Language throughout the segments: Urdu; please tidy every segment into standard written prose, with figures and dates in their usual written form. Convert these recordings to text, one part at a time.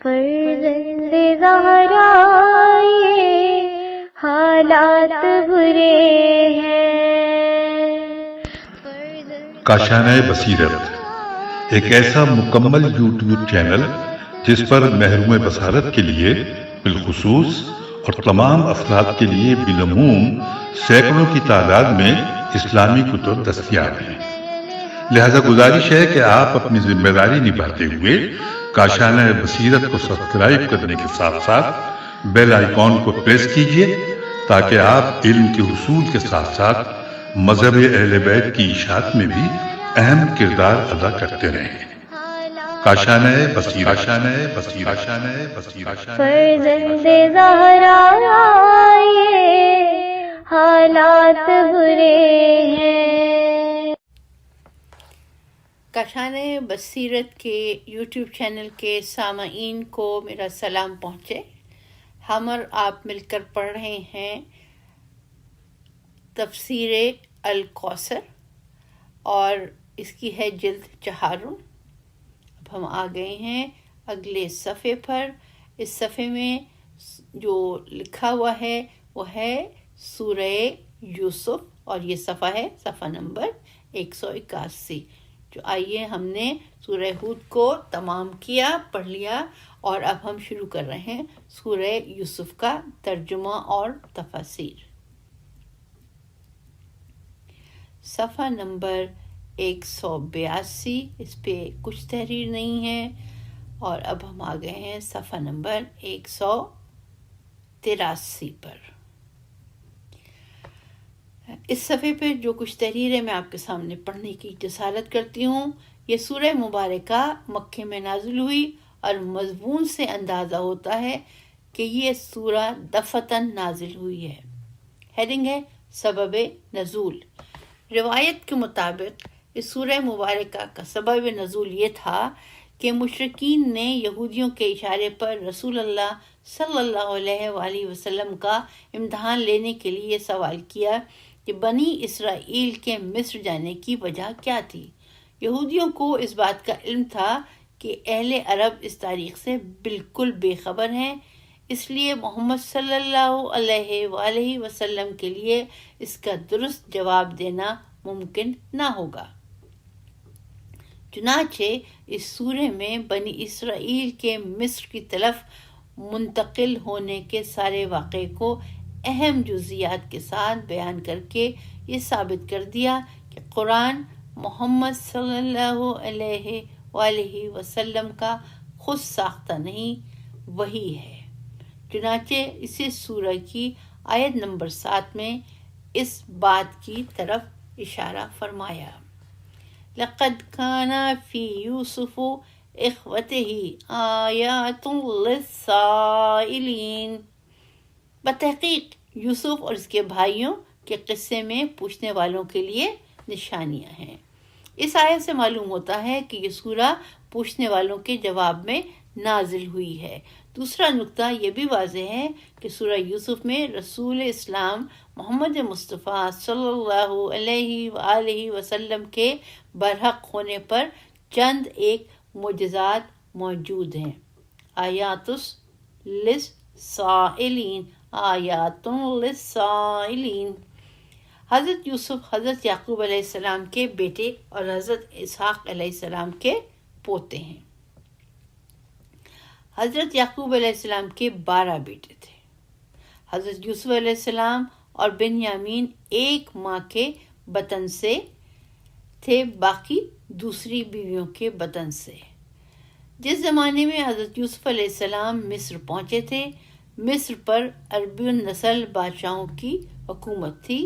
فرزند زہرا یہ حالات برے ہیں. کاشانہ بصیرت ایک ایسا مکمل یوٹیوب چینل جس پر محروم بصارت کے لیے بالخصوص اور تمام افراد کے لیے بالعموم سینکڑوں کی تعداد میں اسلامی کتب دستیاب ہیں. لہذا گزارش ہے کہ آپ اپنی ذمہ داری نبھاتے ہوئے کاشانہ بصیرت کو سبسکرائب کرنے کے ساتھ ساتھ بیل آئیکن کو پریس کیجئے تاکہ آپ علم کے حصول کے ساتھ ساتھ مذہب اہل بیت کی اشاعت میں بھی اہم کردار ادا کرتے رہیں. کاشانہ بصیرت. فرزند زہرا یہ حالات برے ہیں. کاشانہ بصیرت کے یوٹیوب چینل کے سامعین کو میرا سلام پہنچے. ہم اور آپ مل کر پڑھ رہے ہیں تفسیر الکوثر اور اس کی ہے جلد 4. اب ہم آ گئے ہیں اگلے صفحے پر. اس صفحے میں جو لکھا ہوا ہے وہ ہے سورہ یوسف اور یہ صفحہ ہے صفحہ نمبر 181. جو آئیے ہم نے سورہ ہود کو تمام کیا، پڑھ لیا، اور اب ہم شروع کر رہے ہیں سورہ یوسف کا ترجمہ اور تفاسیر. صفحہ نمبر 182، اس پہ کچھ تحریر نہیں ہے. اور اب ہم آ گئے ہیں صفحہ نمبر 183 پر. اس صفحے پہ جو کچھ تحریر ہے میں آپ کے سامنے پڑھنے کی جسارت کرتی ہوں. یہ سورہ مبارکہ مکے میں نازل ہوئی اور مضمون سے اندازہ ہوتا ہے کہ یہ سورہ دفعتاً نازل ہوئی ہے. ہیڈنگ ہے سبب نزول. روایت کے مطابق اس سورہ مبارکہ کا سبب نزول یہ تھا کہ مشرکین نے یہودیوں کے اشارے پر رسول اللہ صلی اللہ علیہ وآلہ وسلم کا امتحان لینے کے لیے یہ سوال کیا کہ بنی اسرائیل کے مصر جانے کی وجہ کیا تھی. یہودیوں کو اس بات کا علم تھا کہ اہل عرب اس تاریخ سے بالکل بے خبر ہیں، اس لیے محمد صلی اللہ علیہ وآلہ وسلم کے لیے اس کا درست جواب دینا ممکن نہ ہوگا. چنانچہ اس سورہ میں بنی اسرائیل کے مصر کی طرف منتقل ہونے کے سارے واقعے کو اہم جزیات کے ساتھ بیان کر کے یہ ثابت کر دیا کہ قرآن محمد صلی اللہ علیہ وآلہ وسلم کا خود ساختہ نہیں، وحی ہے. چنانچہ اسی سورہ کی آیت نمبر 7 میں اس بات کی طرف اشارہ فرمایا. لَقَدْ كَانَ فِي يُوسُفُ إِخْوَتِهِ آیَاتٌ لِلسَّائِلِينَ. بتحقیق یوسف اور اس کے بھائیوں کے قصے میں پوچھنے والوں کے لیے نشانیاں ہیں. اس آیت سے معلوم ہوتا ہے کہ یہ سورہ پوچھنے والوں کے جواب میں نازل ہوئی ہے. دوسرا نقطہ یہ بھی واضح ہے کہ سورہ یوسف میں رسول اسلام محمد مصطفیٰ صلی اللہ علیہ وآلہ وسلم کے برحق ہونے پر چند ایک معجزات موجود ہیں. آیات للسائلین، آیات للسائلین. حضرت یوسف حضرت یعقوب علیہ السلام کے بیٹے اور حضرت اسحاق علیہ السلام کے پوتے ہیں. حضرت یعقوب علیہ السلام کے 12 بیٹے تھے. حضرت یوسف علیہ السلام اور بنیامین ایک ماں کے بطن سے تھے، باقی دوسری بیویوں کے بطن سے. جس زمانے میں حضرت یوسف علیہ السلام مصر پہنچے تھے، مصر پر عربی النسل بادشاہوں کی حکومت تھی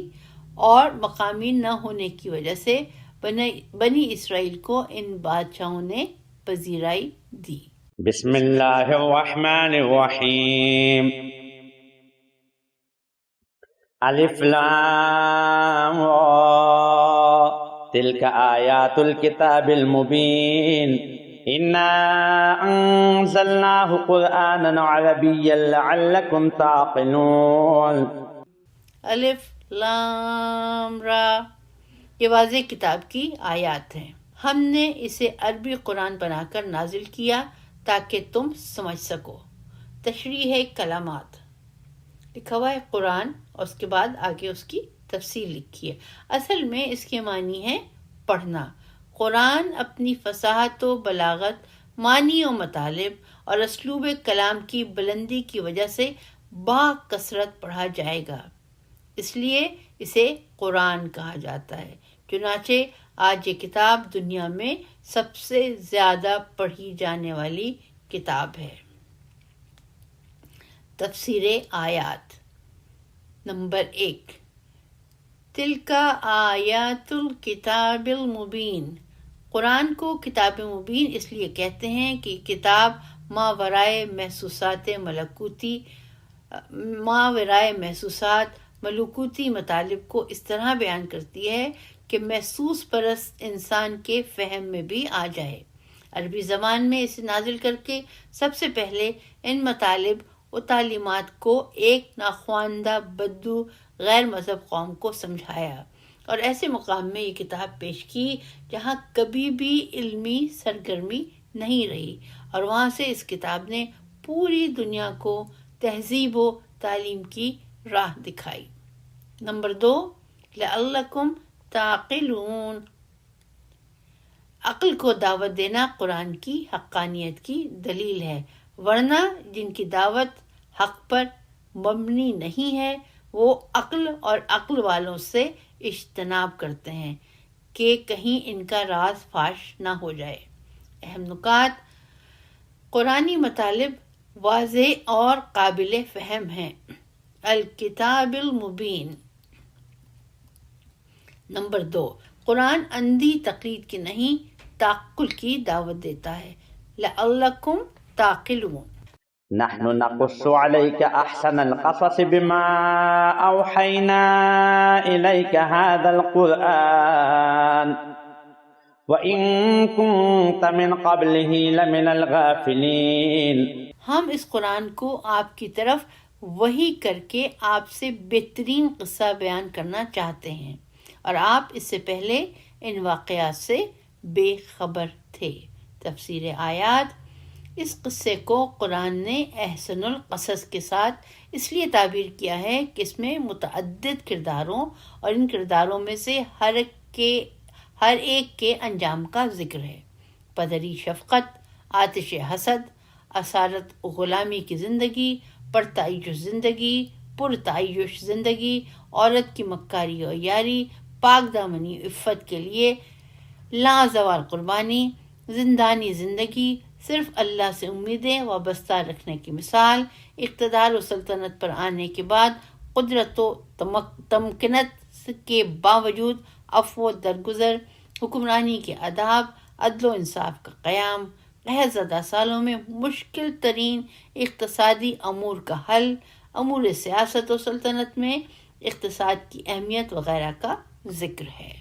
اور مقامی نہ ہونے کی وجہ سے بنی اسرائیل کو ان بادشاہوں نے پذیرائی دی. بسم اللہ الرحمن الرحیم. الف لام را تلک آیات الکتاب المبین انا انزلناه قرآنا عربیا لعلکم تعقلون. الف لام را، یہ واضح کتاب کی آیات ہیں. ہم نے اسے عربی قرآن بنا کر نازل کیا تاکہ تم سمجھ سکو۔ تشریح کلمات، لکھا ہوا ہے قرآن اور اس کے بعد آگے اس کی تفصیل لکھی ہے۔ اصل میں اس کے معنی ہے پڑھنا۔ قرآن اپنی فصاحت و بلاغت، معنی و مطالب اور اسلوب کلام کی بلندی کی وجہ سے با کثرت پڑھا جائے گا، اس لیے اسے قرآن کہا جاتا ہے۔ چنانچہ آج یہ کتاب دنیا میں سب سے زیادہ پڑھی جانے والی کتاب ہے۔ تفسیر آیات، نمبر 1، تلک آیات الکتاب المبین۔ قرآن کو کتاب مبین اس لیے کہتے ہیں کہ کتاب ماورائے محسوسات ملکوتی مطالب کو اس طرح بیان کرتی ہے کہ محسوس پرست انسان کے فہم میں بھی آ جائے۔ عربی زبان میں اسے نازل کر کے سب سے پہلے ان مطالب و تعلیمات کو ایک ناخواندہ بدو غیر مذہب قوم کو سمجھایا، اور ایسے مقام میں یہ کتاب پیش کی جہاں کبھی بھی علمی سرگرمی نہیں رہی، اور وہاں سے اس کتاب نے پوری دنیا کو تہذیب و تعلیم کی راہ دکھائی۔ نمبر 2، لعلکم تعقلون۔ عقل کو دعوت دینا قرآن کی حقانیت کی دلیل ہے، ورنہ جن کی دعوت حق پر مبنی نہیں ہے وہ عقل اور عقل والوں سے اجتناب کرتے ہیں کہ کہیں ان کا راز فاش نہ ہو جائے۔ اہم نکات، قرآنی مطالب واضح اور قابل فہم ہیں۔ الکتاب المبین۔ نمبر 2، قرآن اندھی تقلید کی نہیں تعقل کی دعوت دیتا ہے۔ لعلکم تعقلون۔ نحن نقص عليك أحسن القصص بما أوحينا إليك هذا القرآن وإن كنت من قبله لمن الغافلين۔ ہم اس قرآن کو آپ کی طرف وحی کر کے آپ سے بہترین قصہ بیان کرنا چاہتے ہیں، اور آپ اس سے پہلے ان واقعات سے بے خبر تھے۔ تفسیر آیات، اس قصے کو قرآن نے احسن القصص کے ساتھ اس لیے تعبیر کیا ہے کہ اس میں متعدد کرداروں اور ان کرداروں میں سے ہر ایک کے انجام کا ذکر ہے۔ پدری شفقت، آتش حسد، اسارت غلامی کی زندگی، پرتعیش زندگی، پرتعیش زندگی، عورت کی مکاری اور یاری، پاک دامنی عفت کے لیے لازوال قربانی، زندانی زندگی، صرف اللہ سے امیدیں وابستہ رکھنے کی مثال، اقتدار و سلطنت پر آنے کے بعد قدرت و تمکنت کے باوجود عفو و درگزر، حکمرانی کے آداب، عدل و انصاف کا قیام، قحط زدہ سالوں میں مشکل ترین اقتصادی امور کا حل، امور سیاست و سلطنت میں اقتصاد کی اہمیت وغیرہ کا ذکر ہے۔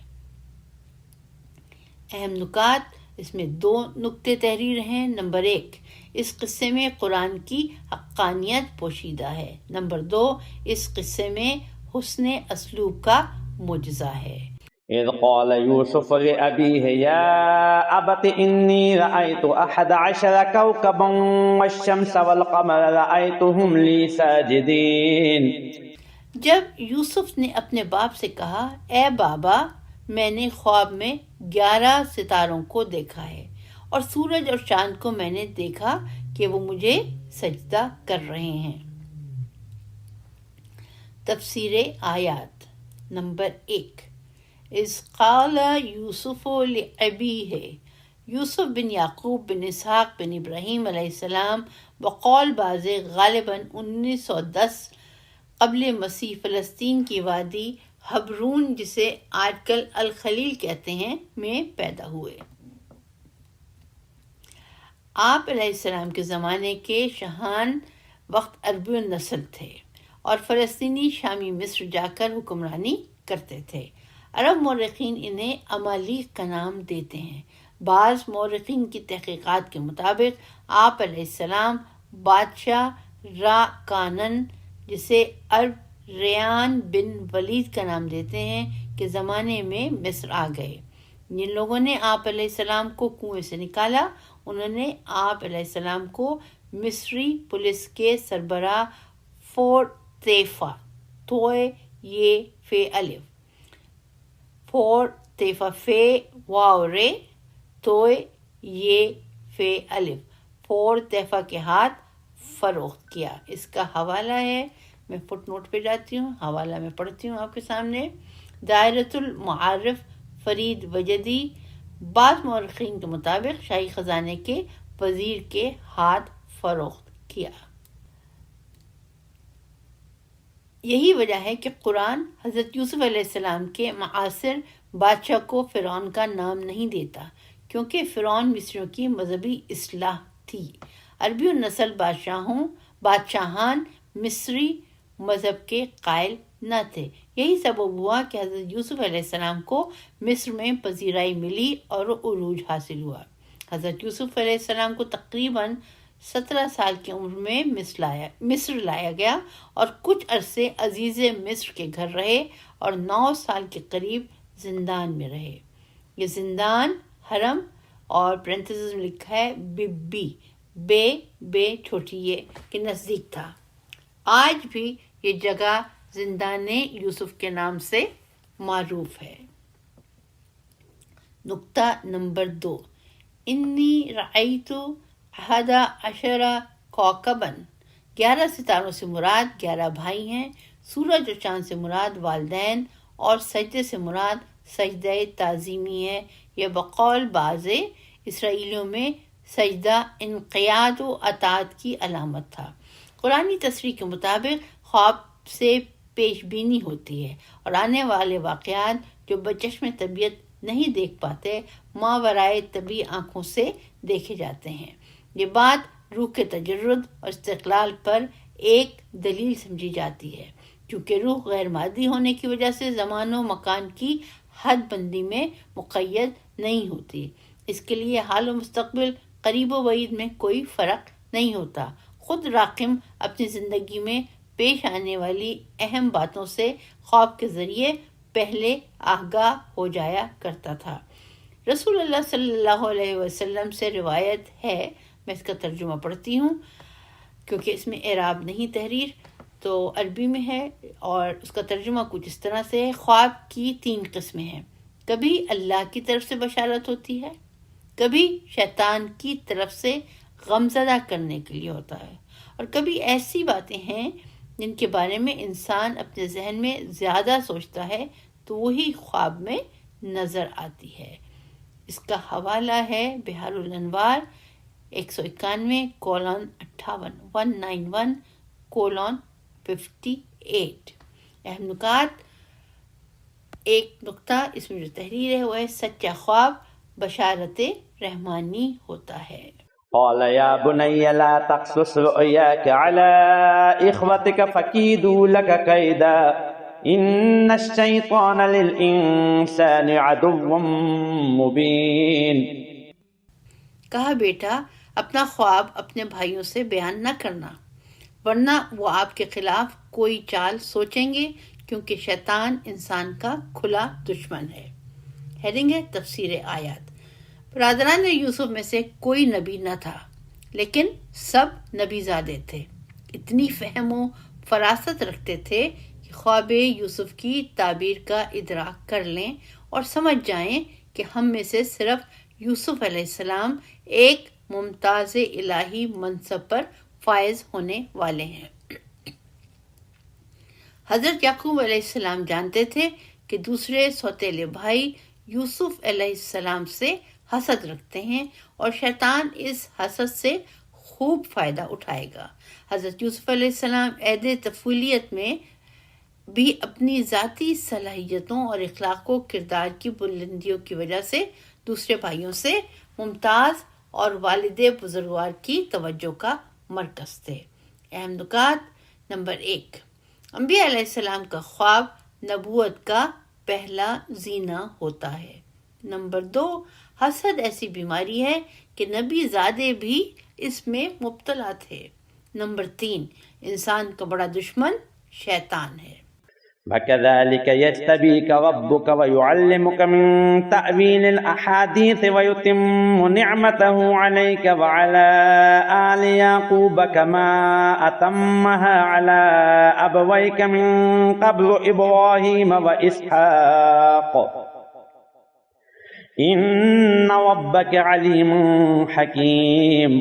اہم نکات، اس میں 2 نقطے تحریر ہیں۔ نمبر 1، اس قصے میں قرآن کی حقانیت پوشیدہ ہے۔ نمبر 2، اس قصے میں حسن اسلوب کا معجزہ ہے۔ إذ قال يوسف لأبيه يا أبت إني رأيت 11 كوكبا والشمس والقمر رأيتهم لي ساجدين۔ جب یوسف نے اپنے باپ سے کہا، اے بابا، میں نے خواب میں 11 ستاروں کو دیکھا ہے، اور سورج اور چاند کو میں نے دیکھا کہ وہ مجھے سجدہ کر رہے ہیں۔ تفسیر آیات، نمبر 1، اذ قال یوسف لأبیہ، یوسف بن یعقوب بن اسحاق بن ابراہیم علیہ السلام بقول باز غالباً 1910 قبل مسیح فلسطین کی وادی حبرون، جسے آج کل الخلیل کہتے ہیں، میں پیدا ہوئے۔ آپ علیہ السلام کے زمانے کے شاہان وقت عربی النسل تھے اور فلسطینی شامی مصر جا کر حکمرانی کرتے تھے۔ عرب مورخین انہیں امالیق کا نام دیتے ہیں۔ بعض مورخین کی تحقیقات کے مطابق آپ علیہ السلام بادشاہ را کانن، جسے عرب ریان بن ولید کا نام دیتے ہیں، کے زمانے میں مصر آ گئے۔ جن لوگوں نے آپ علیہ السلام کو کنویں سے نکالا انہوں نے آپ علیہ السلام کو مصری پولیس کے سربراہ فور طیفہ توئے یہ فے الف فور طیفہ فے واو رے توئے یہ فے الف فور طیفہ کے ہاتھ فروخت کیا۔ اس کا حوالہ ہے، میں فٹ نوٹ پہ جاتی ہوں، حوالہ میں پڑھتی ہوں آپ کے سامنے۔ دائرۃ المعارف فرید وجدی، بعض مورخین کے مطابق شاہی خزانے کے وزیر کے ہاتھ فروخت کیا۔ یہی وجہ ہے کہ قرآن حضرت یوسف علیہ السلام کے معاصر بادشاہ کو فرعون کا نام نہیں دیتا، کیونکہ فرعون مصریوں کی مذہبی اصلاح تھی۔ عربی النسل بادشاہان مصری مذہب کے قائل نہ تھے۔ یہی سبب ہوا کہ حضرت یوسف علیہ السلام کو مصر میں پذیرائی ملی اور عروج حاصل ہوا۔ حضرت یوسف علیہ السلام کو تقریباً 17 سال کی عمر میں مصر لایا گیا اور کچھ عرصے عزیز مصر کے گھر رہے اور 9 سال کے قریب زندان میں رہے۔ یہ زندان حرم اور پرنتھیسز میں لکھا ہے بے چھوٹی یہ کے نزدیک تھا۔ آج بھی یہ جگہ زندان یوسف کے نام سے معروف ہے۔ نقطہ نمبر 2، انی رأیت 11 کوکباً، 11 ستاروں سے مراد 11 بھائی ہیں، سورج اور چاند سے مراد والدین اور سجدے سے مراد سجدہ تعظیمی ہے۔ یہ بقول بعض اسرائیلیوں میں سجدہ انقیاد و اطاعت کی علامت تھا۔ قرآنی تصریح کے مطابق خواب سے پیش بینی ہوتی ہے اور آنے والے واقعات جو بچشم طبیعت نہیں دیکھ پاتے ماورائے طبی آنکھوں سے دیکھے جاتے ہیں۔ یہ بات روح کے تجرد اور استقلال پر ایک دلیل سمجھی جاتی ہے، کیونکہ روح غیر مادی ہونے کی وجہ سے زمان و مکان کی حد بندی میں مقید نہیں ہوتی۔ اس کے لیے حال و مستقبل، قریب و بعید میں کوئی فرق نہیں ہوتا۔ خود راقم اپنی زندگی میں پیش آنے والی اہم باتوں سے خواب کے ذریعے پہلے آگاہ ہو جایا کرتا تھا۔ رسول اللہ صلی اللہ علیہ وسلم سے روایت ہے، میں اس کا ترجمہ پڑھتی ہوں کیونکہ اس میں اعراب نہیں تحریر، تو عربی میں ہے اور اس کا ترجمہ کچھ اس طرح سے ہے۔ خواب کی 3 قسمیں ہیں، کبھی اللہ کی طرف سے بشارت ہوتی ہے، کبھی شیطان کی طرف سے غمزدہ کرنے کے لیے ہوتا ہے، اور کبھی ایسی باتیں ہیں جن کے بارے میں انسان اپنے ذہن میں زیادہ سوچتا ہے تو وہی خواب میں نظر آتی ہے۔ اس کا حوالہ ہے بحار الانوار 191:58 191:58۔ اہم نکات، ایک نقطہ اس میں جو تحریر ہے وہ ہے سچا خواب بشارت رحمانی ہوتا ہے۔ قال يا بني لا تقصص رؤياك على إخوتك فكيدوا لك كيدا إن الشيطان للإنسان عدو مبين۔ کہا بیٹا اپنا خواب اپنے بھائیوں سے بیان نہ کرنا، ورنہ وہ آپ کے خلاف کوئی چال سوچیں گے، کیونکہ شیطان انسان کا کھلا دشمن ہے۔ ہیڈنگ ہے تفسیر آیات۔ برادران یوسف میں سے کوئی نبی نہ تھا، لیکن سب نبی زادے تھے۔ اتنی فہم و فراست رکھتے تھے کہ خواب یوسف کی تعبیر کا ادراک کر لیں اور سمجھ جائیں کہ ہم میں سے صرف یوسف علیہ السلام ایک ممتاز الہی منصب پر فائز ہونے والے ہیں۔ حضرت یعقوب علیہ السلام جانتے تھے کہ دوسرے سوتیلے بھائی یوسف علیہ السلام سے حسد رکھتے ہیں اور شیطان اس حسد سے خوب فائدہ اٹھائے گا۔ حضرت یوسف علیہ السلام عہد طفولیت میں بھی اپنی ذاتی صلاحیتوں اور اخلاق و کردار کی بلندیوں کی وجہ سے دوسرے بھائیوں سے ممتاز اور والد بزرگوار کی توجہ کا مرکز تھے۔ اہم نکات، نمبر 1، انبیاء علیہ السلام کا خواب نبوت کا پہلا زینہ ہوتا ہے۔ نمبر 2، حسد ایسی بیماری ہے کہ نبی زادے بھی اس میں مبتلا تھے۔ نمبر 3، انسان کا بڑا دشمن شیطان ہے۔ وَكَذَلِكَ يَجْتَبِيكَ رَبُّكَ وَيُعَلِّمُكَ مِن تَأْوِيلِ الْأَحَادِيثِ وَيُتِمُّ نِعْمَتَهُ عَلَيْكَ وَعَلَى آلِ يَعْقُوبَ كَمَا أَتَمَّهَا عَلَى أَبَوَيْكَ مِن قَبْلُ إِبْرَاهِيمَ وَإِسْحَاقَ إِنَّ رَبَّكَ عَلِيمٌ حَكِيمٌ۔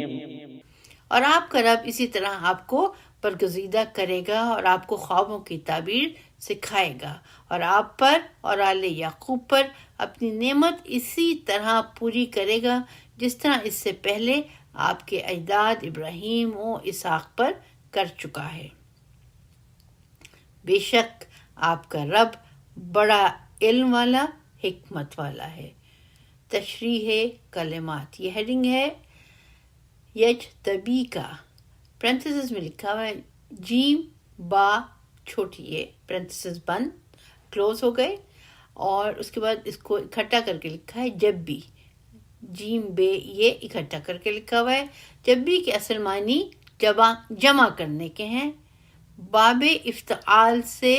اور آپ کا رب اسی طرح آپ کو برگزیدہ کرے گا اور آپ کو خوابوں کی تعبیر سکھائے گا، اور آپ پر اور آل یعقوب پر اپنی نعمت اسی طرح پوری کرے گا جس طرح اس سے پہلے آپ کے اجداد ابراہیم و اسحاق پر کر چکا ہے۔ بے شک آپ کا رب بڑا علم والا، حکمت والا ہے۔ تشریح کلمات، یہ ہیڈنگ ہے یجتبی کا، پرنتھیسس میں لکھا ہوا ہے جیم با چھوٹی ہے، پرنتھیسس بند کلوز ہو گئے، اور اس کے بعد اس کو اکٹھا کر کے لکھا ہے جب بھی، جیم بے یہ اکٹھا کر کے لکھا ہوا ہے۔ جب بھی کے اصل معنی جمع کرنے کے ہیں، باب افتعال سے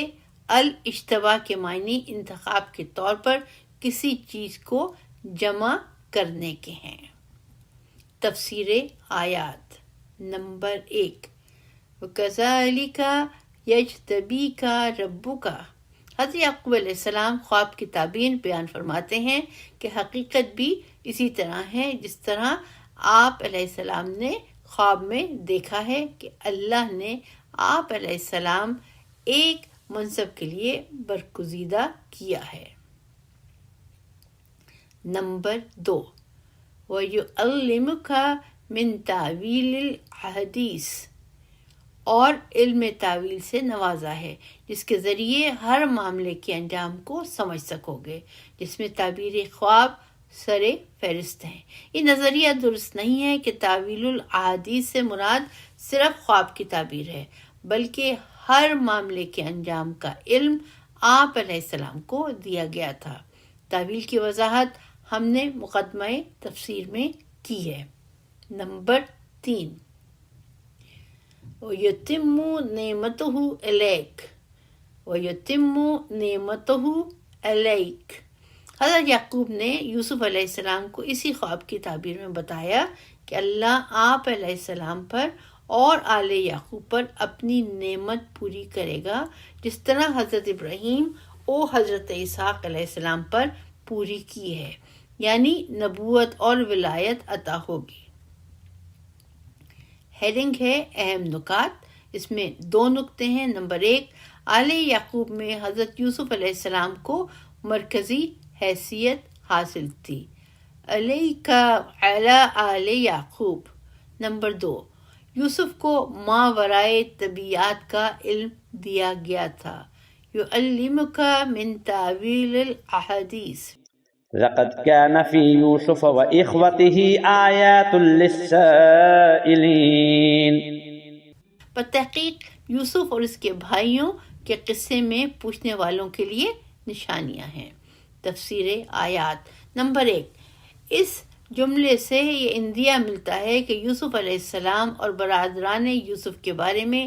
الاجتباء کے معنی انتخاب کے طور پر کسی چیز کو جمع کرنے کے ہیں۔ تفسیر آیات نمبر 1، وَكَذَلِكَ يَجْتَبِيكَ رَبُّكَ۔ حضرت یعقوب علیہ السلام خواب کی تعبیر بیان فرماتے ہیں کہ حقیقت بھی اسی طرح ہے جس طرح آپ علیہ السلام نے خواب میں دیکھا ہے کہ اللہ نے آپ علیہ السلام ایک منصب کے لیے برگزیدہ کیا ہے۔ نمبر 2، وَيُعَلِّمُكَ مِن تَأْوِيلِ الْأَحَادِيثِ، اور علم تعویل سے نوازا ہے جس کے ذریعے ہر معاملے کے انجام کو سمجھ سکو گے، جس میں تعبیر خواب سر فہرست ہیں۔ یہ نظریہ درست نہیں ہے کہ تعویل الاحادیث سے مراد صرف خواب کی تعبیر ہے، بلکہ ہر معاملے کے انجام کا علم آپ علیہ السلام کو دیا گیا تھا۔ تعویل کی وضاحت ہم نے مقدمہ تفسیر میں کی ہے۔ نمبر 3، وَيُتِمُّ نِعْمَتَهُ عَلَيْكَ، وَيُتِمُّ نِعْمَتَهُ عَلَيْكَ۔ حضرت یعقوب نے یوسف علیہ السلام کو اسی خواب کی تعبیر میں بتایا کہ اللہ آپ علیہ السلام پر اور آل یعقوب پر اپنی نعمت پوری کرے گا جس طرح حضرت ابراہیم اور حضرت اسحاق علیہ السلام پر پوری کی ہے، یعنی نبوت اور ولایت عطا ہوگی۔ ہیڈنگ ہے اہم نکات، اس میں 2 نکتے ہیں۔ نمبر 1، آل یعقوب میں حضرت یوسف علیہ السلام کو مرکزی حیثیت حاصل تھی، علیک علی آل یعقوب۔ نمبر 2، یوسف کو ماورائے طبیعات کا علم دیا گیا تھا، یعلمک من تاویل الاحادیث۔ لقد كان في يوسف وإخوته آيات للسائلين۔ بتحقیق یوسف اور اس کے بھائیوں کے قصے میں پوچھنے والوں کے لیے نشانیاں ہیں۔ تفسیر آیات نمبر 1، اس جملے سے یہ اندیہ ملتا ہے کہ یوسف علیہ السلام اور برادران یوسف کے بارے میں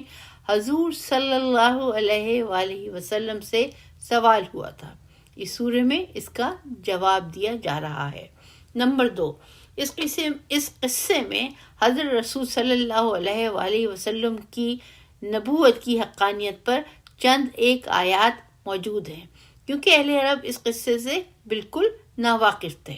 حضور صلی اللہ علیہ وآلہ وسلم سے سوال ہوا تھا۔ اس سورہ میں اس کا جواب دیا جا رہا ہے۔ نمبر 2، اس قصے میں حضرت رسول صلی اللہ علیہ وآلہ وسلم کی نبوت کی حقانیت پر چند ایک آیات موجود ہیں، کیونکہ اہل عرب اس قصے سے بالکل ناواقف تھے۔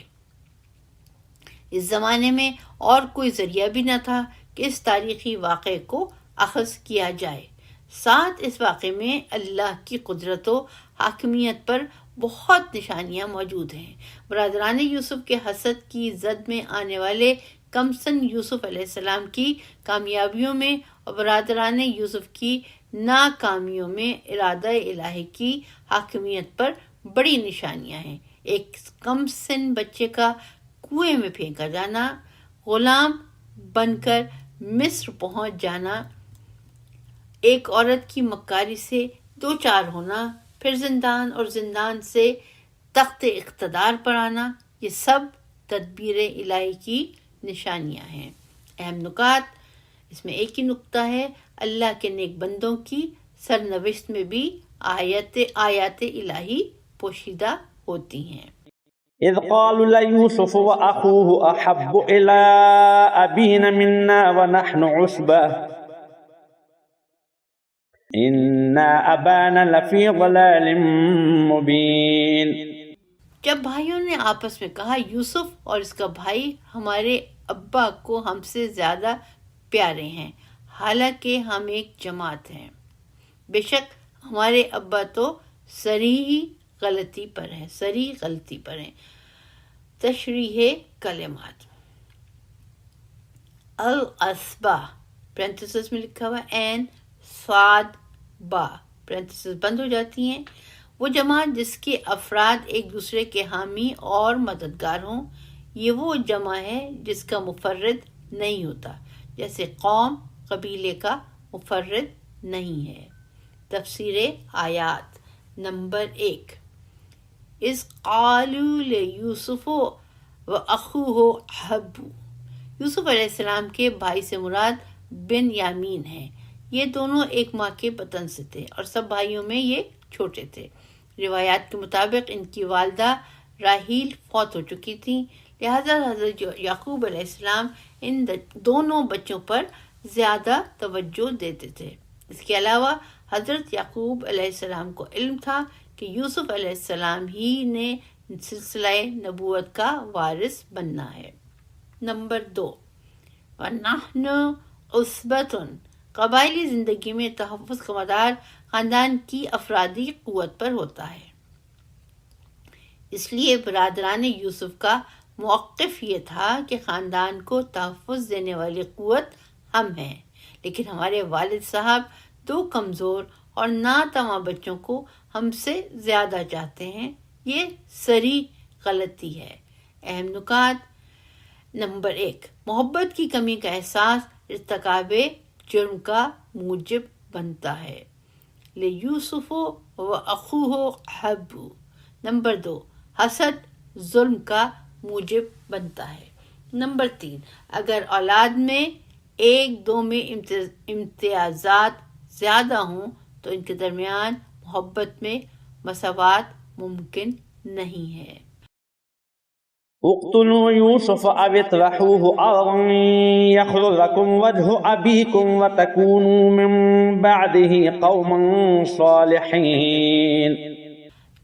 اس زمانے میں اور کوئی ذریعہ بھی نہ تھا کہ اس تاریخی واقعے کو اخذ کیا جائے۔ ساتھ اس واقعے میں اللہ کی قدرت و حاکمیت پر بہت نشانیاں موجود ہیں۔ برادران یوسف کے حسد کی زد میں آنے والے کم سن یوسف علیہ السلام کی کامیابیوں میں اور برادران یوسف کی ناکامیوں میں ارادہ الہی کی حاکمیت پر بڑی نشانیاں ہیں۔ ایک کم سن بچے کا کنویں میں پھینکا جانا، غلام بن کر مصر پہنچ جانا، ایک عورت کی مکاری سے 2 چار ہونا، پھر زندان اور زندان سے تخت اقتدار پر آنا، یہ سب تدبیر الہی کی نشانیاں ہیں۔ اہم نکات، اس میں ایک ہی نقطہ ہے، اللہ کے نیک بندوں کی سرنوشت میں بھی آیات الہی پوشیدہ ہوتی ہیں۔ اذ قالوا ليوسف واخوه احب الى ابينا منا ونحن عصبة ان ابانا لفي ضلال مبين۔ جب بھائیوں نے آپس میں کہا یوسف اور اس کا بھائی ہمارے ابا کو ہم سے زیادہ پیارے ہیں، حالانکہ ہم ایک جماعت ہیں۔ بے شک ہمارے ابا تو صریح غلطی پر ہیں۔ تشریح کلمات، الاسبہ پرنتھسس میں لکھا ہوا این صاد با پرنتھسس بند ہو جاتی ہیں، وہ جماعت جس کے افراد ایک دوسرے کے حامی اور مددگار ہوں۔ یہ وہ جمع ہے جس کا مفرد نہیں ہوتا، جیسے قوم قبیلے کا مفرد نہیں ہے۔ تفسیر آیات نمبر 1، اذ قالوا لیوسف واخوہ احب، یوسف علیہ السلام کے بھائی سے مراد بن یامین ہے۔ یہ دونوں ایک ماں کے بطن سے تھے اور سب بھائیوں میں یہ چھوٹے تھے۔ روایات کے مطابق ان کی والدہ راحیل فوت ہو چکی تھیں، لہذا حضرت یعقوب علیہ السلام ان دونوں بچوں پر زیادہ توجہ دیتے تھے۔ اس کے علاوہ حضرت یعقوب علیہ السلام کو علم تھا کہ یوسف علیہ السلام ہی نے سلسلہ نبوت کا وارث بننا ہے۔ نمبر 2، وَنَحْنُ عُصْبَةٌ، قبائلی زندگی میں تحفظ کا مدار خاندان کی افرادی قوت پر ہوتا ہے، اس لیے برادران یوسف کا موقف یہ تھا کہ خاندان کو تحفظ دینے والی قوت ہم ہیں، لیکن ہمارے والد صاحب 2 کمزور اور ناتواں بچوں کو ہم سے زیادہ چاہتے ہیں۔ یہ صریح غلطی ہے۔ اہم نکات، نمبر 1، محبت کی کمی کا احساس ارتکاب جرم کا موجب بنتا ہے، لیوسف واخوہ احب۔ نمبر 2، حسد ظلم کا موجب بنتا ہے۔ نمبر 3، اگر اولاد میں 1-2 میں امتیازات زیادہ ہوں تو ان کے درمیان محبت میں مساوات ممکن نہیں ہے۔ اقتلوا يوسف او اطرحوه ارضا يخل لكم وجه ابيكم وتكونوا من بعده قوما صالحين۔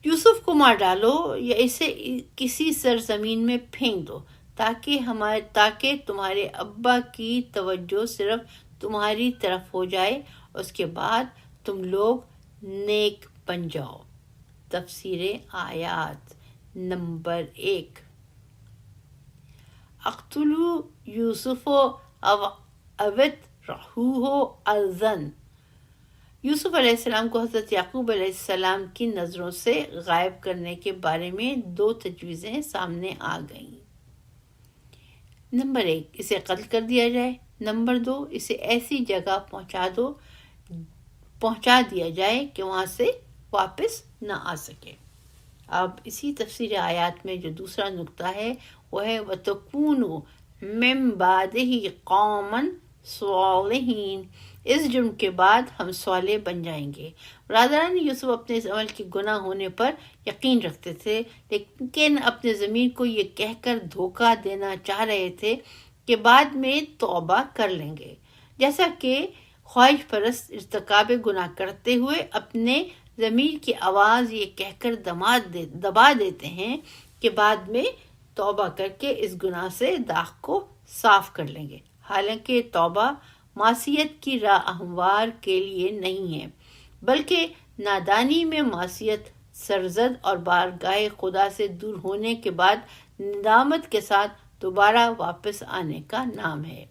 یوسف کو مار ڈالو یا اسے کسی سرزمین میں پھینک دو تاکہ تمہارے ابا کی توجہ صرف تمہاری طرف ہو جائے، اس کے بعد تم لوگ نیک بن جاؤ۔ تفسیر آیات نمبر 1، اقتلوا یوسف او اطرحوه ارضا، یوسف علیہ السلام کو حضرت یعقوب علیہ السلام کی نظروں سے غائب کرنے کے بارے میں 2 تجویزیں سامنے آ گئیں۔ نمبر 1، اسے قتل کر دیا جائے۔ نمبر 2، اسے ایسی جگہ پہنچا دیا جائے کہ وہاں سے واپس نہ آ سکے۔ اب اسی تفسیر آیات میں جو دوسرا نقطہ ہے وہ ہے وَتَكُونُوا مِن بَعْدِهِ قَوْمًا صَالِحِينَ، اس جرم کے بعد ہم صالح بن جائیں گے۔ برادران یوسف اپنے اس عمل کے گناہ ہونے پر یقین رکھتے تھے، لیکن اپنے ضمیر کو یہ کہہ کر دھوکہ دینا چاہ رہے تھے کہ بعد میں توبہ کر لیں گے، جیسا کہ خواہش پرست ارتکاب گناہ کرتے ہوئے اپنے ضمیر کی آواز یہ کہہ کر دبا دیتے ہیں کہ بعد میں توبہ کر کے اس گناہ سے داغ کو صاف کر لیں گے، حالانکہ توبہ معصیت کی راہ ہموار کے لیے نہیں ہے، بلکہ نادانی میں معصیت سرزد اور بارگاہ خدا سے دور ہونے کے بعد ندامت کے ساتھ دوبارہ واپس آنے کا نام ہے۔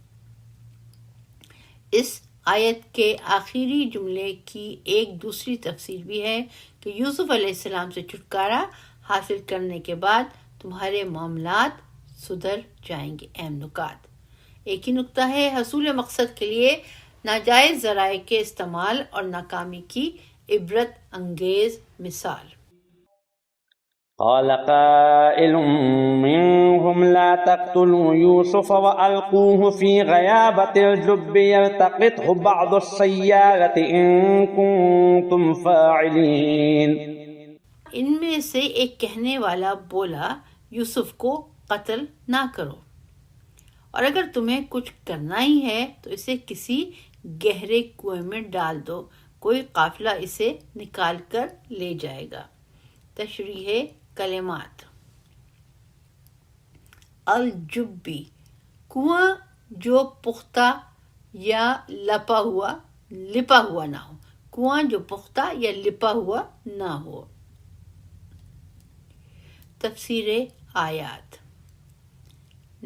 اس آیت کے آخری جملے کی ایک دوسری تفسیر بھی ہے کہ یوسف علیہ السلام سے چھٹکارا حاصل کرنے کے بعد تمہارے معاملات سدھر جائیں گے۔ اہم نکات، ایک ہی نقطہ ہے، حصول مقصد کے لیے ناجائز ذرائع کے استعمال اور ناکامی کی عبرت انگیز مثال۔ قال قائل منهم لا تقتلوا يوسف وألقوه في غيابة الجب يلتقطه بعض السيارة إن كنتم فاعلين. ان میں سے ایک کہنے والا بولا یوسف کو قتل نہ کرو، اور اگر تمہیں کچھ کرنا ہی ہے تو اسے کسی گہرے کنویں میں ڈال دو، کوئی قافلہ اسے نکال کر لے جائے گا. تشریح کلمات. الجبی، کنواں جو پختہ یا لپا ہوا نہ ہو، کنواں جو پختہ یا لپا ہوا نہ ہو. تفسیر آیات.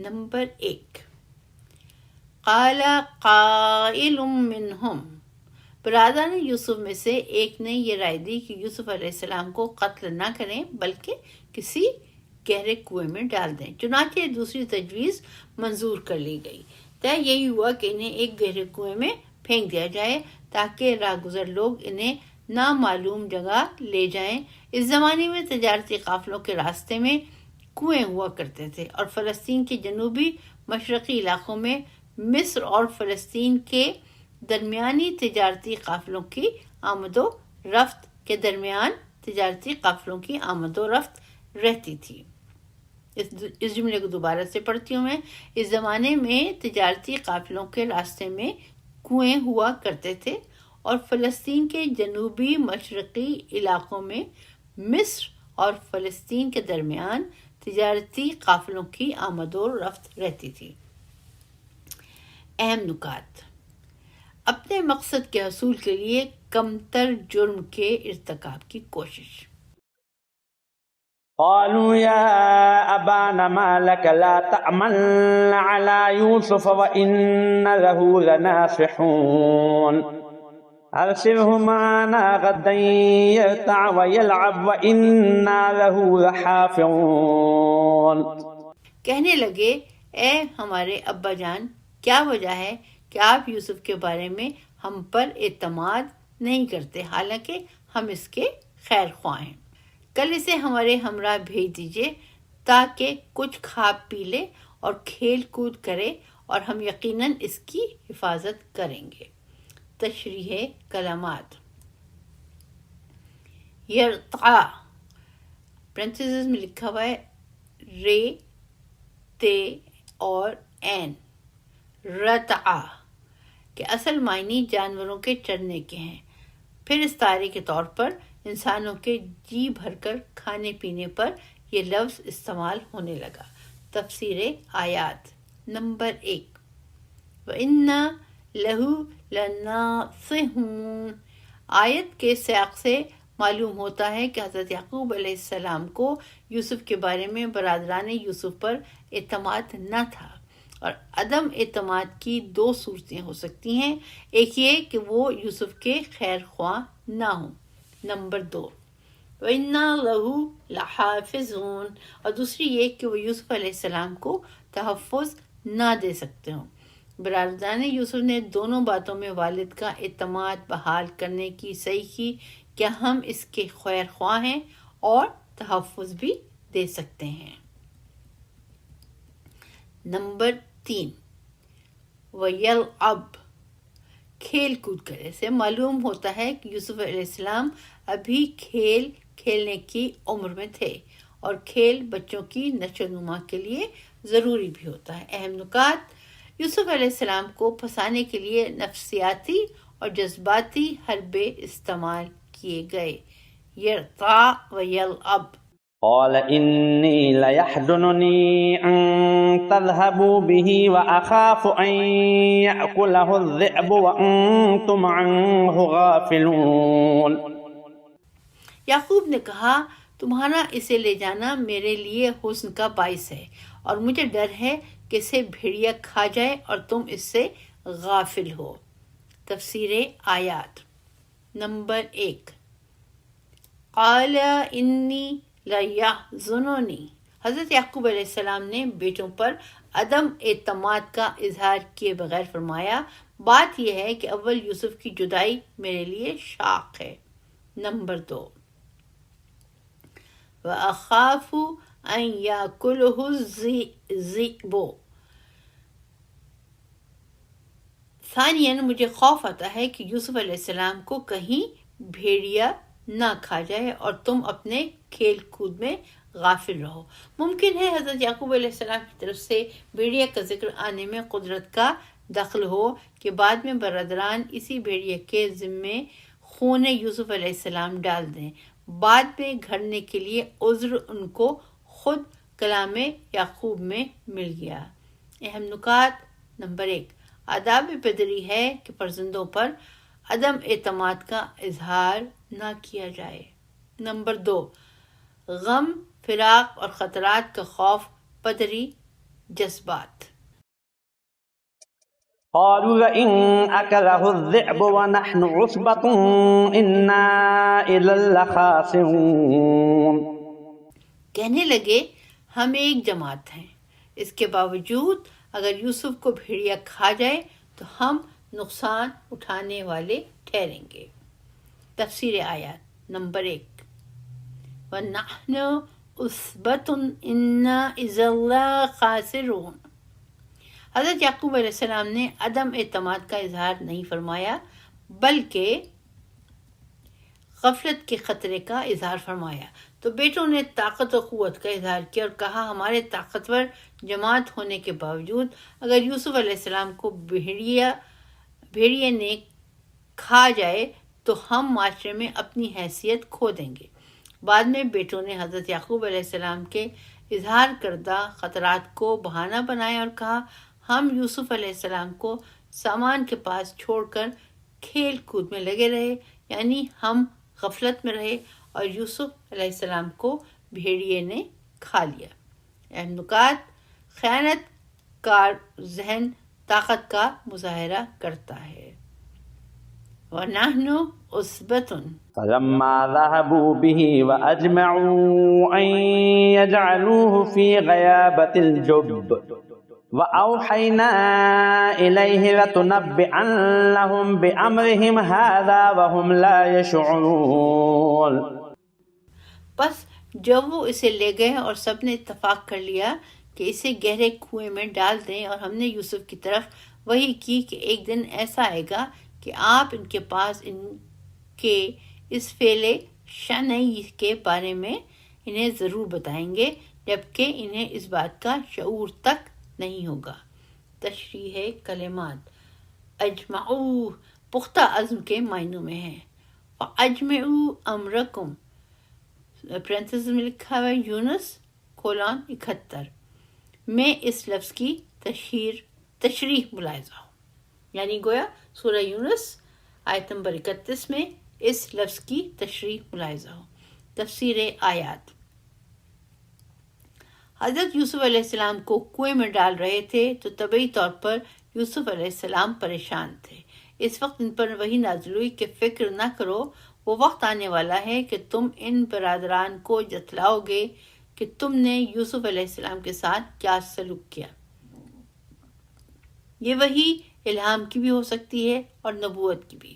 نمبر 1. قال قائل منہم، برادران یوسف میں سے ایک نے یہ رائے دی کہ یوسف علیہ السلام کو قتل نہ کریں بلکہ کسی گہرے کنویں میں ڈال دیں. چنانچہ دوسری تجویز منظور کر لی گئی. طے یہی ہوا کہ انہیں ایک گہرے کنویں میں پھینک دیا جائے تاکہ راہ گزر لوگ انہیں نامعلوم جگہ لے جائیں. اس زمانے میں تجارتی قافلوں کے راستے میں کنویں ہوا کرتے تھے، اور فلسطین کے جنوبی مشرقی علاقوں میں مصر اور فلسطین کے درمیانی تجارتی قافلوں کی آمد و رفت رہتی تھی. اس جملے کو دوبارہ سے پڑھتی ہوں میں. اس زمانے میں تجارتی قافلوں کے راستے میں کنویں ہوا کرتے تھے، اور فلسطین کے جنوبی مشرقی علاقوں میں مصر اور فلسطین کے درمیان تجارتی قافلوں کی آمد و رفت رہتی تھی. اہم نکات. اپنے مقصد کے حصول کے لیے کمتر جرم کے ارتکاب کی کوشش. قالوا يا أبانا ما لك لا تأمن على يوسف وإنا له لناصحون أرسله معنا غدا يرتع ويلعب وإنا له لحافظون. کہنے لگے، اے ہمارے ابا جان، کیا وجہ ہے کہ آپ یوسف کے بارے میں ہم پر اعتماد نہیں کرتے، حالانکہ ہم اس کے خیر خواہ ہیں. کل اسے ہمارے ہمراہ بھیج دیجیے تاکہ کچھ کھا پی لے اور کھیل کود کرے، اور ہم یقیناً اس کی حفاظت کریں گے. تشریح کلمات. یرتع، پرنتھیسز میں لکھا ہوا ہے رے، تے اور این. رتع کے اصل معنی جانوروں کے چرنے کے ہیں، پھر استعارے کے طور پر انسانوں کے جی بھر کر کھانے پینے پر یہ لفظ استعمال ہونے لگا. تفسیر آیات. نمبر 1. وَإِنَّا لَهُ لَنَاصِحُونَ. آیت کے سیاق سے معلوم ہوتا ہے کہ حضرت یعقوب علیہ السلام کو یوسف کے بارے میں برادران یوسف پر اعتماد نہ تھا، اور عدم اعتماد کی 2 صورتیں ہو سکتی ہیں. ایک یہ کہ وہ یوسف کے خیر خواہ نہ ہوں. نمبر 2. وَإِنَّا لَهُ لَحَافِظُونَ، اور دوسری یہ کہ وہ یوسف علیہ السلام کو تحفظ نہ دے سکتے ہوں. برادران یوسف نے دونوں باتوں میں والد کا اعتماد بحال کرنے کی صحیح کی کہ ہم اس کے خیر خواہ ہیں اور تحفظ بھی دے سکتے ہیں. نمبر 3. وَيَلْعَبْ، کھیل کود کرے. سے معلوم ہوتا ہے کہ یوسف علیہ السلام ابھی کھیلنے کی عمر میں تھے، اور کھیل بچوں کی نشو و نما کے لیے ضروری بھی ہوتا ہے. اہم نکات. یوسف علیہ السلام کو پھنسانے کے لیے نفسیاتی اور جذباتی حربے استعمال کیے گئے. یرتع و یلعب. قال إني ليحزنني أن تذهبوا به وأخاف أن يأكله الذئب وأنتم عنه غافلون. یعقوب نے کہا، تمہارا اسے لے جانا میرے لیے حزن کا باعث ہے، اور مجھے ڈر ہے کہ اسے بھیڑیا کھا جائے اور تم اس سے غافل ہو. تفسیر آیات. نمبر 1. قال انی لیحزننی. حضرت یعقوب علیہ السلام نے بیٹوں پر عدم اعتماد کا اظہار کیے بغیر فرمایا، بات یہ ہے کہ اول یوسف کی جدائی میرے لیے شاق ہے. نمبر 2. وأخاف أن يأكله الذئب. ثانیاً مجھے خوف آتا ہے کہ یوسف علیہ السلام کو کہیں بھیڑیا نہ کھا جائے اور تم اپنے کھیل کود میں غافل رہو. ممکن ہے حضرت یعقوب علیہ السلام کی طرف سے بھیڑیا کا ذکر آنے میں قدرت کا دخل ہو کہ بعد میں برادران اسی بھیڑیا کے ذمے خون یوسف علیہ السلام ڈال دیں. بعد میں گھڑنے کے لیے عذر ان کو خود کلام یعقوب میں مل گیا. اہم نکات. نمبر 1، آداب پدری ہے کہ فرزندوں پر عدم اعتماد کا اظہار نہ کیا جائے. نمبر 2، غم، فراق اور خطرات کا خوف پدری جذبات. قالوا لئن أكله الذئب ونحن عصبة إنا إذا لخاسرون. کہنے لگے ہم ایک جماعت ہیں، اس کے باوجود اگر یوسف کو بھیڑیا کھا جائے تو ہم نقصان اٹھانے والے ٹھہریں گے. تفسیر آیات. نمبر 1، وَنَحْنُ عُصْبَةٌ إِنَّا إِذًا لَخَاسِرُونَ. حضرت یعقوب علیہ السلام نے عدم اعتماد کا اظہار نہیں فرمایا بلکہ غفلت کے خطرے کا اظہار فرمایا. تو بیٹوں نے طاقت و قوت کا اظہار کیا اور کہا ہمارے طاقتور جماعت ہونے کے باوجود اگر یوسف علیہ السلام کو بھیڑیے نے کھا جائے تو ہم معاشرے میں اپنی حیثیت کھو دیں گے. بعد میں بیٹوں نے حضرت یعقوب علیہ السلام کے اظہار کردہ خطرات کو بہانہ بنایا اور کہا ہم یوسف علیہ السلام کو سامان کے پاس چھوڑ کر کھیل کود میں لگے رہے، یعنی ہم غفلت میں رہے اور یوسف علیہ السلام کو بھیڑیے نے کھا لیا. اہم نکات. خیانت کار ذہن طاقت کا مظاہرہ کرتا ہے. وَنَحْنُ عُصْبَةٌ. فلما ذهبوا به وأجمعوا أن يجعلوه في غيابة الجب وأوحينا إليه لتنبئنهم بأمرهم هذا وهم لا يشعرون. بس جب وہ اسے لے گئے اور سب نے اتفاق کر لیا کہ اسے گہرے کنویں میں ڈال دیں، اور ہم نے یوسف کی طرف وحی کی کہ ایک دن ایسا آئے گا کہ آپ ان کے پاس ان کے اس فعل شنعی کے بارے میں انہیں ضرور بتائیں گے جبکہ انہیں اس بات کا شعور تک نہیں ہوگا. تشریح کلمات. اجمعو پختہ عزم کے معنوں میں ہے. فاجمعو امرکم پرنتھس میں لکھا ہوا یونس 71 میں اس لفظ کی تشریح ملاحظہ ہو، یعنی گویا سورہ یونس آیت نمبر 31 میں اس لفظ کی تشریح ملاحظہ ہو. تفسیر آیات. حضرت یوسف علیہ السلام کو کنویں میں ڈال رہے تھے تو طبعی طور پر یوسف علیہ السلام پریشان تھے. اس وقت ان پر وحی نازل ہوئی کہ فکر نہ کرو، وہ وقت آنے والا ہے کہ تم ان برادران کو جتلاؤ گے کہ تم نے یوسف علیہ السلام کے ساتھ کیا سلوک کیا. یہ وحی الہام کی بھی ہو سکتی ہے اور نبوت کی بھی.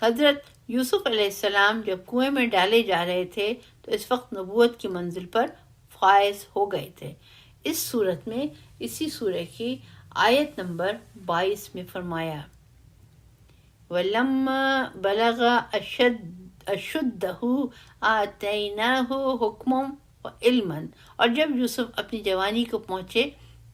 حضرت یوسف علیہ السلام جب کنویں میں ڈالے جا رہے تھے تو اس وقت نبوت کی منزل پر فائز ہو گئے تھے. اس صورت میں اسی سورہ کی آیت نمبر 22 میں فرمایا وَلَمَّا بَلَغَ أَشُدَّهُ آتَيْنَاهُ حُکْمًا وَعِلْمًا. اور جب یوسف اپنی جوانی کو پہنچے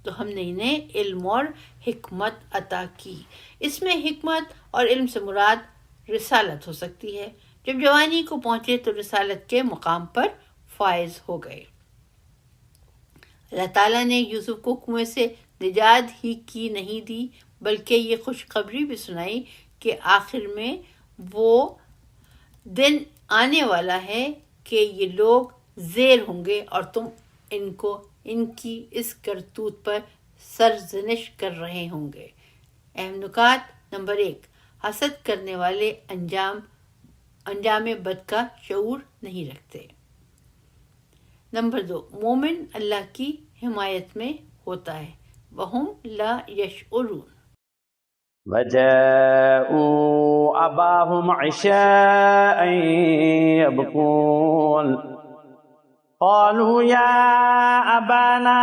تو ہم نے انہیں علم اور حکمت عطا کی. اس میں حکمت اور علم سے مراد رسالت ہو سکتی ہے. جب جوانی کو پہنچے تو رسالت کے مقام پر فائز ہو گئے. اللہ تعالیٰ نے یوسف کو کنویں سے نجات ہی کی نہیں دی بلکہ یہ خوشخبری بھی سنائی کہ آخر میں وہ دن آنے والا ہے کہ یہ لوگ زیر ہوں گے اور تم ان کو ان کی اس کرتوت پر سرزنش کر رہے ہوں گے. اہم نکات. نمبر 1، حسد کرنے والے انجام بد کا شعور نہیں رکھتے. نمبر 2، مومن اللہ کی حمایت میں ہوتا ہے. وَهُمْ لَا يَشْعُرُونَ. وجاءوا أباهم عشاء يبكون قالوا يا أبانا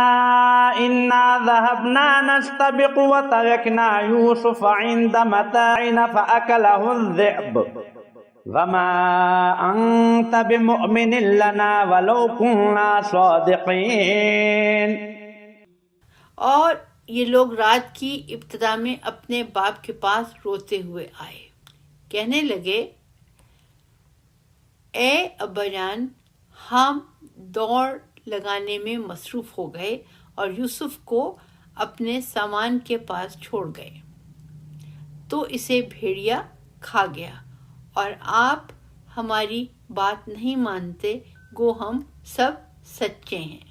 إنا ذهبنا نستبق وتركنا يوسف عند متاعنا فأكله الذئب وما أنت بمؤمن لنا ولو كنا صادقين. اور یہ لوگ رات کی ابتدا میں اپنے باپ کے پاس روتے ہوئے آئے، کہنے لگے اے ابا جان، ہم دوڑ لگانے میں مصروف ہو گئے اور یوسف کو اپنے سامان کے پاس چھوڑ گئے تو اسے بھیڑیا کھا گیا، اور آپ ہماری بات نہیں مانتے، گو ہم سب سچے ہیں.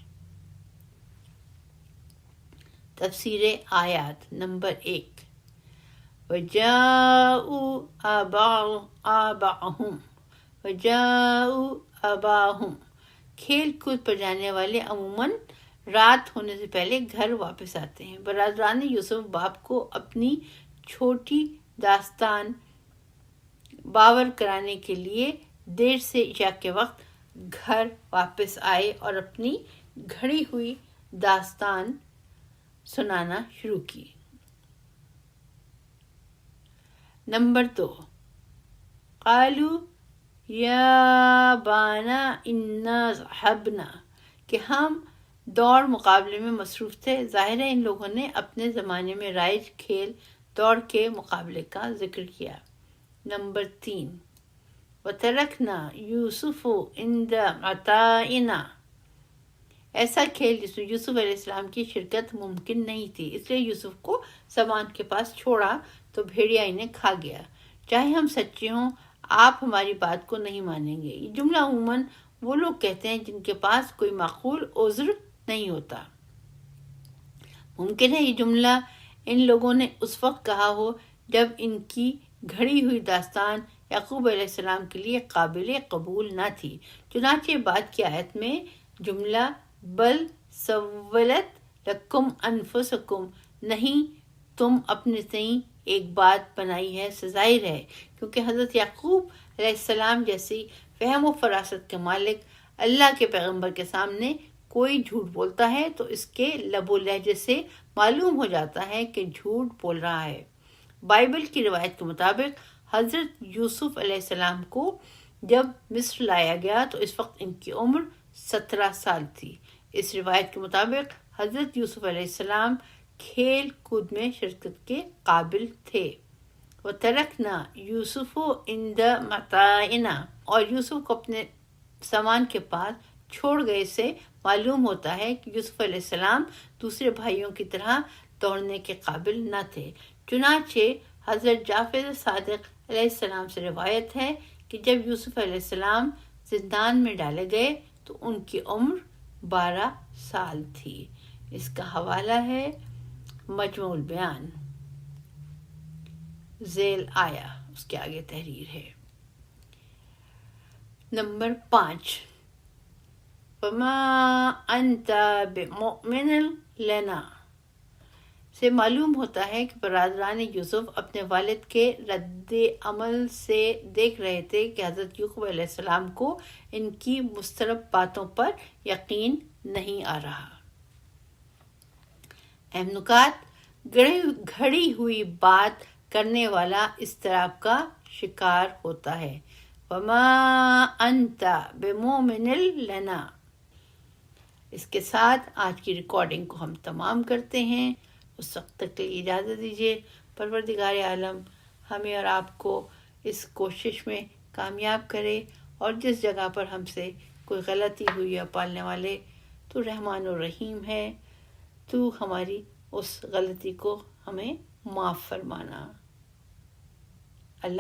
تفسیر آیات نمبر 1. وَجَاءُوا آبَاءَهُمْ وَجَاءُوا آبَاءَهُمْ. کھیل کود پر جانے والے عموماً رات ہونے سے پہلے گھر واپس آتے ہیں. برادران یوسف باپ کو اپنی چھوٹی داستان باور کرانے کے لیے دیر سے عشاء کے وقت گھر واپس آئے اور اپنی گھڑی ہوئی داستان سنانا شروع کی. نمبر 2. قالوا یا بانا انا ذهبنا، کہ ہم دوڑ مقابلے میں مصروف تھے. ظاہر ہے ان لوگوں نے اپنے زمانے میں رائج کھیل دوڑ کے مقابلے کا ذکر کیا. نمبر 3. وَتَرَكْنَا يُوسُفُ عِنْدَ مَتَاعِنَا. ایسا کھیل جس میں یوسف علیہ السلام کی شرکت ممکن نہیں تھی، اس لیے یوسف کو سامان کے پاس چھوڑا تو بھیڑیا انہیں کھا گیا. چاہے ہم سچے ہوں، آپ ہماری بات کو نہیں مانیں گے. یہ جملہ عموماً وہ لوگ کہتے ہیں جن کے پاس کوئی معقول عذر نہیں ہوتا. ممکن ہے یہ جملہ ان لوگوں نے اس وقت کہا ہو جب ان کی گھڑی ہوئی داستان یعقوب علیہ السلام کے لیے قابل قبول نہ تھی. چنانچہ بعد کی آیت میں جملہ بل سولت لکم انفسکم، نہیں تم اپنے تئیں ایک بات بنائی ہے، ظاہر ہے کیونکہ حضرت یعقوب علیہ السلام جیسی فہم و فراست کے مالک اللہ کے پیغمبر کے سامنے کوئی جھوٹ بولتا ہے تو اس کے لب و لہجے سے معلوم ہو جاتا ہے کہ جھوٹ بول رہا ہے. بائبل کی روایت کے مطابق حضرت یوسف علیہ السلام کو جب مصر لایا گیا تو اس وقت ان کی عمر 17 سال تھی. اس روایت کے مطابق حضرت یوسف علیہ السلام کھیل کود میں شرکت کے قابل تھے. وَتَرَكْنَا يُوسُفُ عِنْدَ مَتَاعِنَا، اور یوسف کو اپنے سامان کے پاس چھوڑ گئے سے معلوم ہوتا ہے کہ یوسف علیہ السلام دوسرے بھائیوں کی طرح دوڑنے کے قابل نہ تھے. چنانچہ حضرت جعفر صادق علیہ السلام سے روایت ہے کہ جب یوسف علیہ السلام زندان میں ڈالے گئے تو ان کی عمر 12 سال تھی. اس کا حوالہ ہے مجموع البیان، ذیل آیا، اس کے آگے تحریر ہے. نمبر 5. وما انت بمؤمن لنا، سے معلوم ہوتا ہے کہ برادران یوسف اپنے والد کے رد عمل سے دیکھ رہے تھے کہ حضرت یعقوب علیہ السلام کو ان کی مسترب باتوں پر یقین نہیں آ رہا. اہم نکات: گھڑی ہوئی بات کرنے والا اضطراب کا شکار ہوتا ہے. وما انت بمؤمن لنا. اس کے ساتھ آج کی ریکارڈنگ کو ہم تمام کرتے ہیں. اس وقت تک کے لیے اجازت دیجیے. پروردگار عالم ہمیں اور آپ کو اس کوشش میں کامیاب کرے، اور جس جگہ پر ہم سے کوئی غلطی ہوئی یا پالنے والے، تو رحمان و رحیم ہے، تو ہماری اس غلطی کو ہمیں معاف فرمانا.